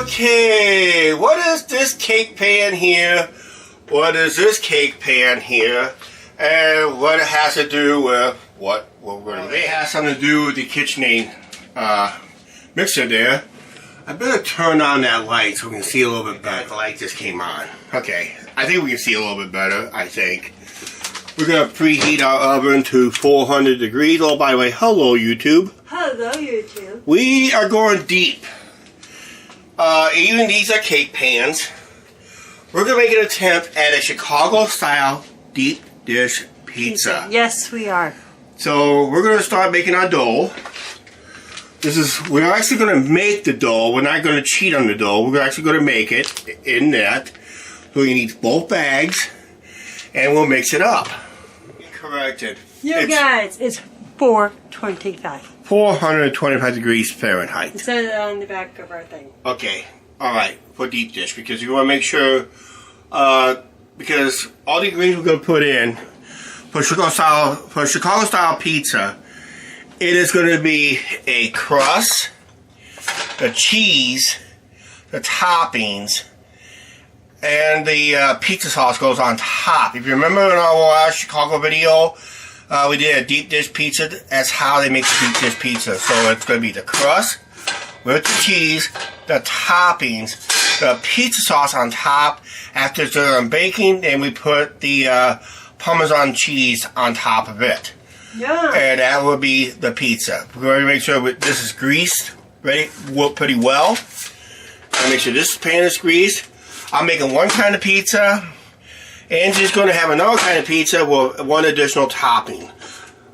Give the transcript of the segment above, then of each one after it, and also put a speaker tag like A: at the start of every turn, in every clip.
A: Okay, what is this cake pan here? What is this cake pan here? And what it has to do with what we're going to make? It has something to do with the KitchenAid mixer there. I better turn on that light so we can see a little bit better. The light just came on. Okay, I think we can see a little bit better, I think. We're going to preheat our oven to 400 degrees. Oh, by the way, hello, YouTube.
B: Hello, YouTube.
A: We are going deep. Even these are cake pans. We're going to make an attempt at a Chicago-style deep dish pizza.
B: Yes, we are.
A: So we're going to start making our dough. We're actually going to make the dough. We're not going to cheat on the dough. We're actually going to make it in that. So you need both bags, and we'll mix it up. Corrected.
B: Guys, it's 425.
A: 425 degrees Fahrenheit.
B: It says it on the back of our thing.
A: Okay. Alright. For deep dish. Because you want to make sure, because all the ingredients we're going to put in for Chicago style pizza, it is going to be a crust, the cheese, the toppings, and the pizza sauce goes on top. If you remember in our last Chicago video, we did a deep dish pizza. That's how they make the deep dish pizza. So it's going to be the crust with the cheese, the toppings, the pizza sauce on top. After it's done baking, then we put the Parmesan cheese on top of it.
B: Yeah.
A: And that will be the pizza. We're going to make sure this is greased, ready, pretty well. And make sure this pan is greased. I'm making one kind of pizza. Angie's going to have another kind of pizza with one additional topping.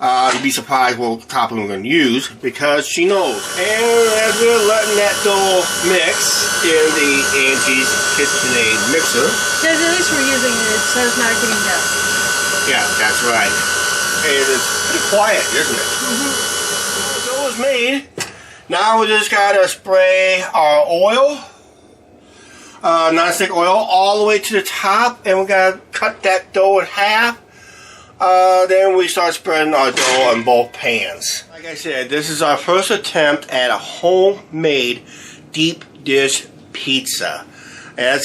A: You'd be surprised what topping we're going to use because she knows. And as we're letting that dough mix in the Angie's KitchenAid mixer.
B: Because at least we're using it so it's not getting down.
A: Yeah, that's right. And it's pretty quiet, isn't it? Mm-hmm. The dough is made. Now we just got to spray our oil. Non-stick oil all the way to the top, and we gotta cut that dough in half. Then we start spreading our dough on both pans. Like I said, this is our first attempt at a homemade deep dish pizza. And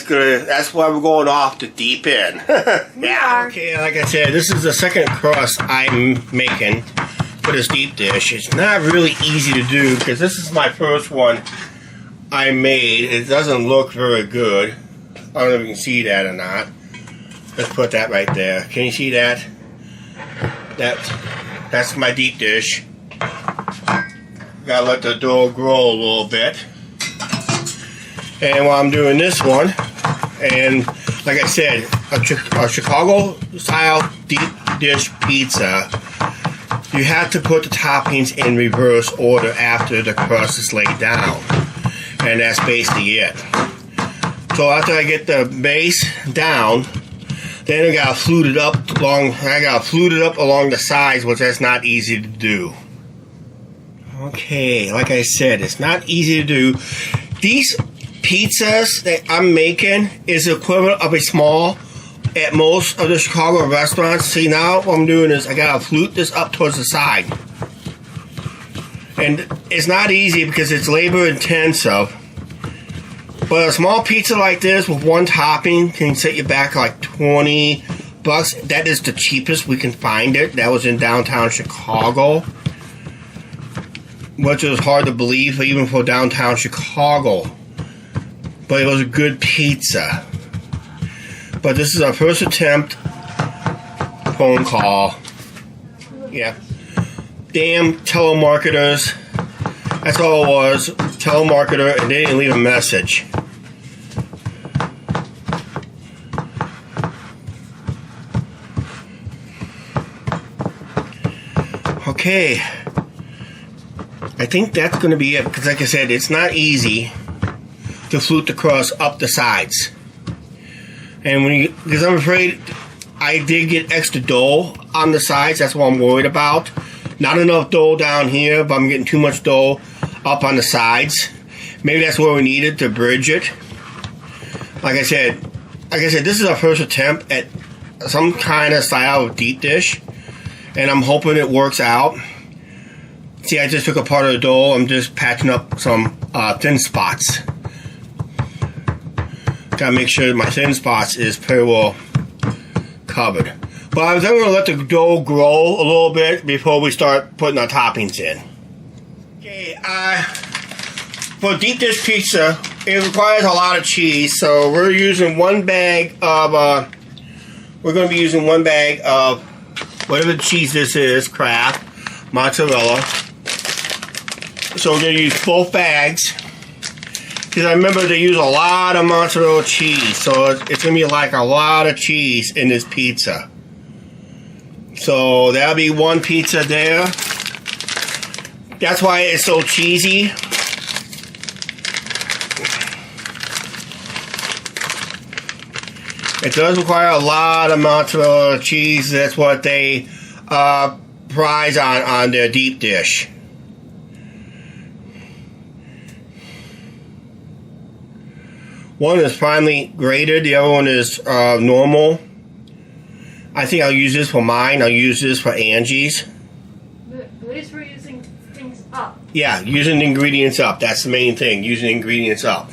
A: that's why we're going off the deep end. Yeah. Okay, like I said, this is the second crust I'm making for this deep dish. It's not really easy to do because this is my first one I made. It doesn't look very good. I don't know if you can see that or not. Let's put that right there. Can you see that? That's my deep dish. Gotta let the dough grow a little bit. And while I'm doing this one, and like I said, a Chicago style deep dish pizza, you have to put the toppings in reverse order after the crust is laid down. And that's basically it. So after I get the base down, then I gotta flute it up along the sides, which that's not easy to do. Okay, like I said, it's not easy to do. These pizzas that I'm making is the equivalent of a small at most of the Chicago restaurants. See, now what I'm doing is I gotta flute this up towards the side. And it's not easy because it's labor intensive. But a small pizza like this with one topping can set you back like $20. That is the cheapest we can find it. That was in downtown Chicago. Which was hard to believe even for downtown Chicago. But it was a good pizza. But this is our first attempt. Phone call. Yeah. Damn telemarketers. That's all it was. Telemarketer, and they didn't leave a message. Okay. I think that's going to be it. Because like I said, it's not easy to flute the crust up the sides. And because I'm afraid I did get extra dough on the sides. That's what I'm worried about. Not enough dough down here, but I'm getting too much dough up on the sides. Maybe that's where we needed to bridge it. Like I said, this is our first attempt at some kind of style of deep dish, and I'm hoping it works out. See, I just took a part of the dough. I'm just patching up some thin spots. Gotta make sure my thin spots is pretty well covered. But I'm then gonna let the dough grow a little bit before we start putting our toppings in. Okay, for deep dish pizza, it requires a lot of cheese, so we're using one bag of, we're gonna be using one bag of whatever cheese this is, Kraft, mozzarella. So we're gonna use both bags. Because I remember they use a lot of mozzarella cheese, so it's going to be like a lot of cheese in this pizza. So that'll be one pizza there. That's why it's so cheesy. It does require a lot of mozzarella cheese. That's what they prize on their deep dish. One is finely grated, the other one is normal. I think I'll use this for mine. I'll use this for Angie's.
B: At least we're using things up.
A: Yeah, using the ingredients up. That's the main thing, using the ingredients up.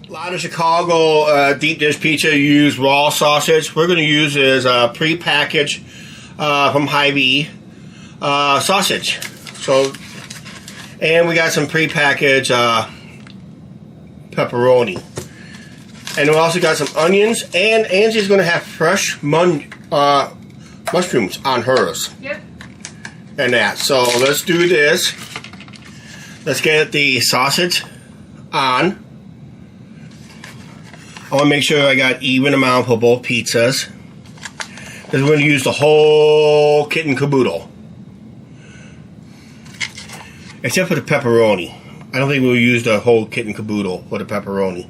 A: A lot of Chicago deep dish pizza use raw sausage. We're going to use is pre-packaged from Hy-Vee sausage. So, and we got some pre-packaged pepperoni. And we also got some onions, and Angie's going to have fresh mushrooms on hers.
B: Yep.
A: And that. So let's do this. Let's get the sausage on. I want to make sure I got even amount for both pizzas. Because we're going to use the whole kit and caboodle. Except for the pepperoni. I don't think we'll use the whole kit and caboodle for the pepperoni.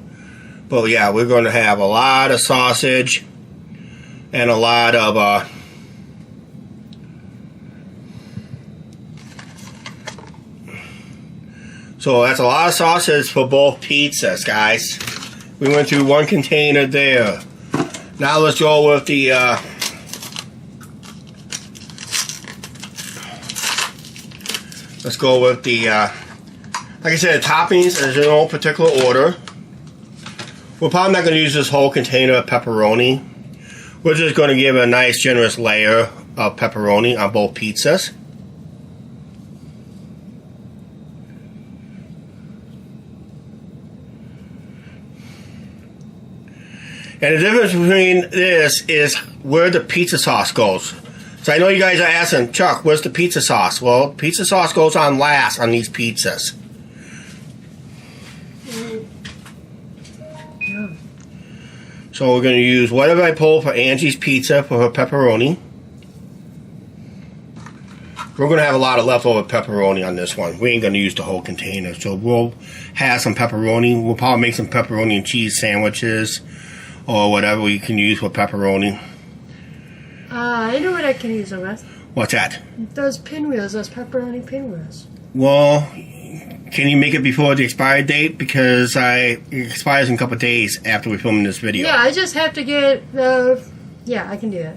A: But yeah, we're going to have a lot of sausage and a lot of so that's a lot of sausage for both pizzas, guys. We went through one container there. Now let's go with the like I said, the toppings is in no particular order. We're probably not going to use this whole container of pepperoni. We're just going to give a nice generous layer of pepperoni on both pizzas. And the difference between this is where the pizza sauce goes. So I know you guys are asking, Chuck, where's the pizza sauce? Well, pizza sauce goes on last on these pizzas. So we're going to use whatever I pull for Angie's pizza for her pepperoni. We're going to have a lot of leftover pepperoni on this one. We ain't going to use the whole container. So we'll have some pepperoni. We'll probably make some pepperoni and cheese sandwiches or whatever we can use with pepperoni.
B: I know what I can use them with.
A: What's that?
B: Those pinwheels, those pepperoni pinwheels.
A: Well, can you make it before the expiry date? Because it expires in a couple of days after we film this video.
B: Yeah, I just have to get the... Yeah, I can do that.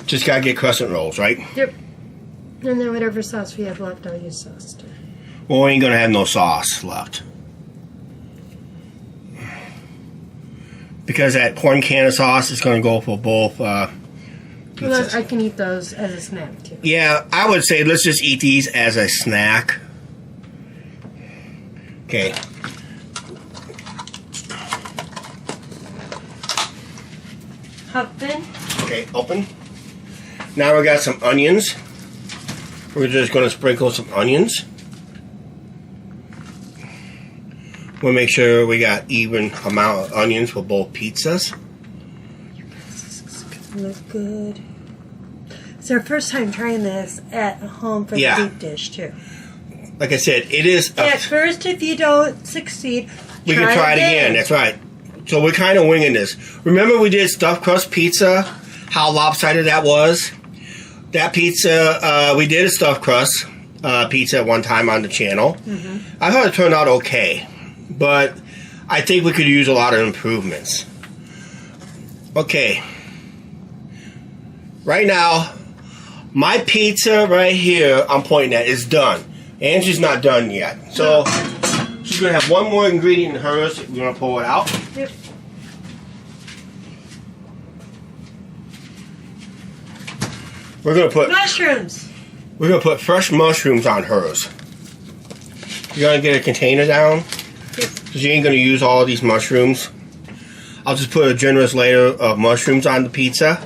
A: Just gotta get crescent rolls, right?
B: Yep. And then whatever sauce we have left, I'll use sauce too.
A: Well, we ain't gonna have no sauce left. Because that corn can of sauce is gonna go for both
B: Well, I can eat those as a snack too.
A: Yeah, I would say let's just eat these as a snack. Okay.
B: Open.
A: Okay, open. Now we got some onions. We're just going to sprinkle some onions. We'll make sure we got even amount of onions for both pizzas.
B: Look good. It's our first time trying this at home for the deep dish too.
A: Like I said, it is.
B: At first, if you don't succeed,
A: we can try it again. That's right. So we're kind of winging this. Remember we did stuffed crust pizza? How lopsided that was? That pizza, we did a stuffed crust pizza at one time on the channel. Mm-hmm. I thought it turned out okay, but I think we could use a lot of improvements. Okay. Right now, my pizza right here I'm pointing at is done. Angie's not done yet. So She's gonna have one more ingredient in hers. We're gonna pull it out.
B: Yep.
A: We're gonna put
B: mushrooms.
A: We're gonna put fresh mushrooms on hers. You're gonna get a container down, because you ain't gonna use all of these mushrooms. I'll just put a generous layer of mushrooms on the pizza.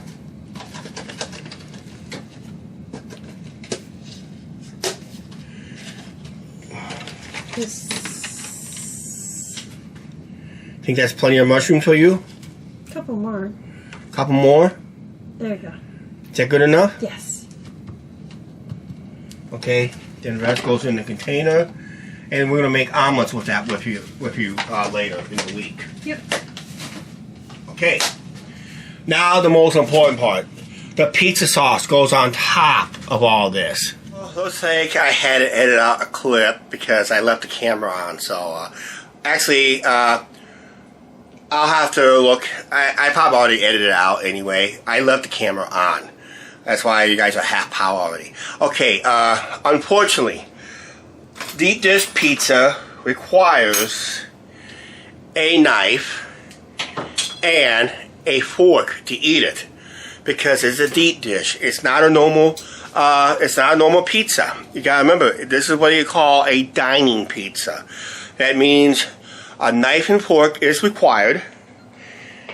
A: Think that's plenty of mushrooms for you?
B: A couple more.
A: Couple more?
B: There you go.
A: Is that good enough?
B: Yes.
A: Okay, then the rest goes in the container, and we're gonna make omelets with that with you later in the week.
B: Yep.
A: Okay. Now the most important part: the pizza sauce goes on top of all this. Well, looks like I had to edit out a clip because I left the camera on. So actually, I'll have to look. I probably already edited it out anyway. I left the camera on. That's why you guys are half power already. Okay, unfortunately, deep dish pizza requires a knife and a fork to eat it, because it's a deep dish. It's not a normal. It's not a normal pizza. You gotta remember, this is what you call a dining pizza. That means a knife and fork is required,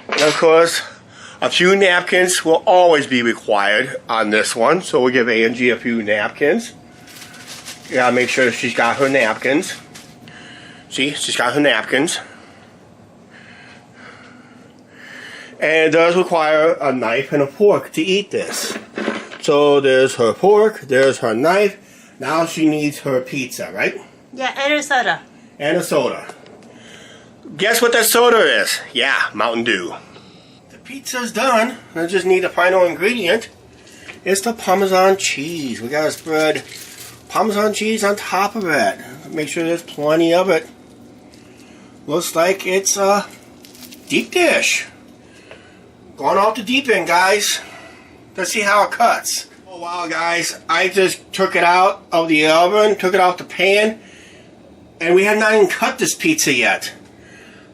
A: and of course, a few napkins will always be required on this one. So we'll give Angie a few napkins. You gotta make sure she's got her napkins. See, she's got her napkins. And it does require a knife and a fork to eat this. So there's her fork, there's her knife. Now she needs her pizza, right?
B: Yeah, and a soda.
A: And a soda. Guess what that soda is? Yeah, Mountain Dew. The pizza's done. I just need the final ingredient. It's the Parmesan cheese. We gotta spread Parmesan cheese on top of it. Make sure there's plenty of it. Looks like it's a deep dish. Going off the deep end, guys. Let's see how it cuts. Oh wow, guys. I just took it out of the oven, took it out the pan, and we have not even cut this pizza yet.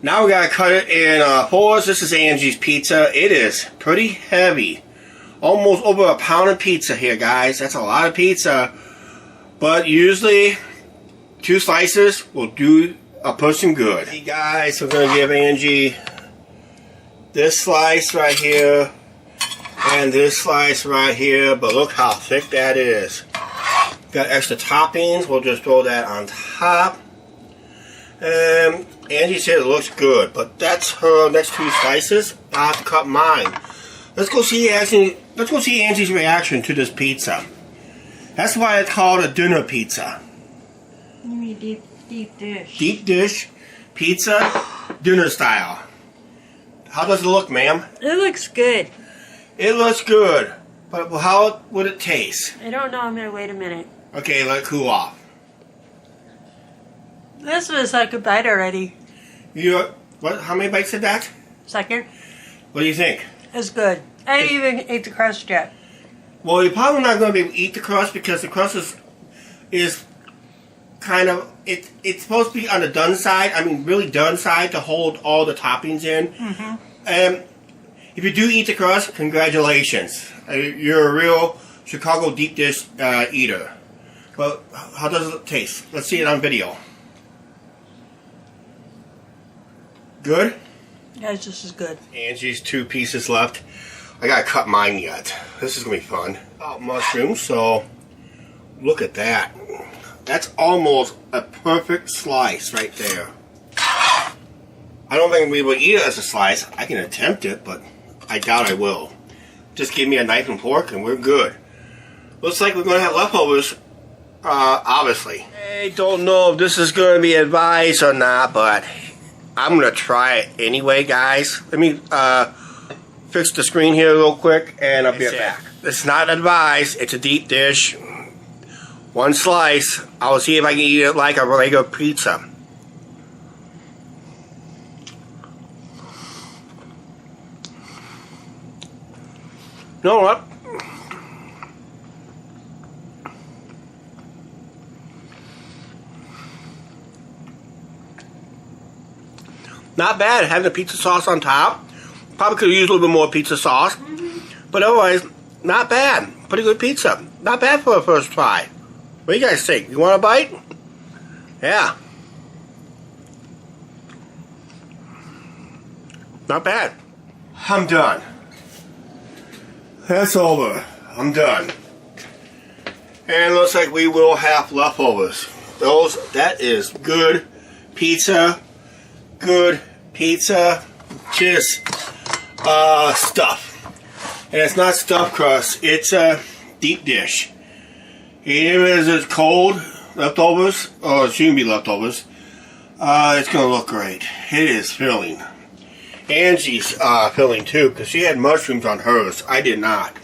A: Now we gotta cut it in fours. This is Angie's pizza. It is pretty heavy. Almost over a pound of pizza here, guys. That's a lot of pizza. But usually, 2 slices will do a person good. Hey guys, we're gonna give Angie this slice right here and this slice right here. But look how thick that is. Got extra toppings. We'll just throw that on top. Angie said it looks good, but that's her next 2 slices. I have to cut mine. Let's go see Angie's reaction to this pizza. That's why it's called a dinner pizza.
B: You mean deep dish.
A: Deep dish pizza, dinner style. How does it look, ma'am?
B: It looks good.
A: It looks good, but how would it taste?
B: I don't know. I'm gonna wait a minute.
A: Okay, let it cool off.
B: This was like a bite already.
A: What? How many bites did that?
B: Second.
A: What do you think?
B: It's good. I didn't even eat the crust yet.
A: Well, you're probably not going to be able to eat the crust because the crust is kind of it's supposed to be on the done side. I mean, really done side to hold all the toppings in. Mm-hmm. If you do eat the crust, congratulations. You're a real Chicago deep dish eater. But how does it taste? Let's see it on video. Good?
B: Guys, this is good.
A: Angie's 2 pieces left. I gotta cut mine yet. This is gonna be fun. Mushrooms, so look at that. That's almost a perfect slice right there. I don't think we will eat it as a slice. I can attempt it, but I doubt I will. Just give me a knife and fork and we're good. Looks like we're gonna have leftovers, obviously. I don't know if this is gonna be advised or not, but I'm gonna try it anyway, guys. Let me fix the screen here real quick, and I'll be right back. It's not advised. It's a deep dish. 1 slice. I'll see if I can eat it like a regular pizza. You know what? Not bad. Having the pizza sauce on top. Probably could have used a little bit more pizza sauce. But otherwise, not bad. Pretty good pizza. Not bad for a first try. What do you guys think? You want a bite? Yeah. Not bad. I'm done. That's over. I'm done. And it looks like we will have leftovers. That is good pizza. Good pizza. Just stuff. And it's not stuffed crust. It's a deep dish. Even if it's cold leftovers, or it shouldn't be leftovers, it's going to look great. It is filling. Angie's filling too, because she had mushrooms on hers. I did not.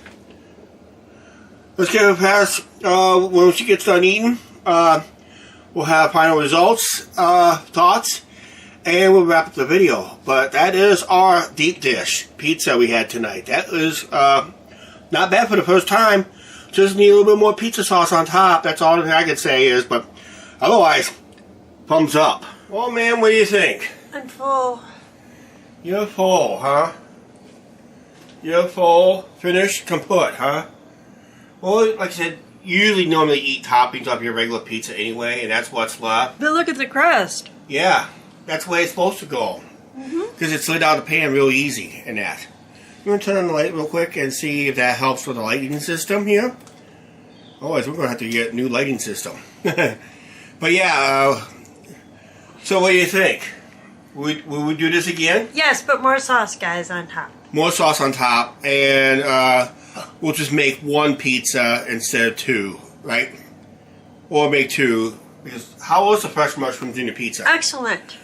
A: Let's give it a pass. When she gets done eating, we'll have final results, thoughts, and we'll wrap up the video. But that is our deep dish pizza we had tonight. That is not bad for the first time. Just need a little bit more pizza sauce on top. That's all I can say is, but otherwise, thumbs up. Well, man, what do you think?
B: I'm full.
A: You're full, huh? You're full, finished, kaput, huh? Well, like I said, you usually normally eat toppings off your regular pizza anyway, and that's what's left.
B: But look at the crust.
A: Yeah, that's the way it's supposed to go. Because it slid out of the pan real easy in that. I'm going to turn on the light real quick and see if that helps with the lighting system here. Otherwise, we're going to have to get a new lighting system. But yeah, so what do you think? Will we do this again?
B: Yes, but more sauce, guys, on top.
A: More sauce on top, and we'll just make one pizza instead of two, right? Or make two. Because how was the fresh mushrooms in the pizza?
B: Excellent.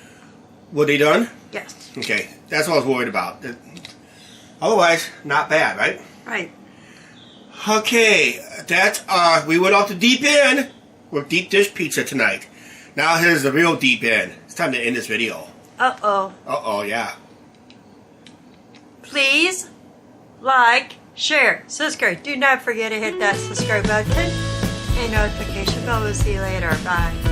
A: Were they done?
B: Yes.
A: Okay, that's what I was worried about. Otherwise, not bad, right?
B: Right.
A: Okay, that's we went off the deep end with deep dish pizza tonight. Now here's the real deep end. It's time to end this video.
B: Uh-oh.
A: Uh-oh, yeah.
B: Please like, share, subscribe. Do not forget to hit that subscribe button and notification bell. We'll see you later. Bye.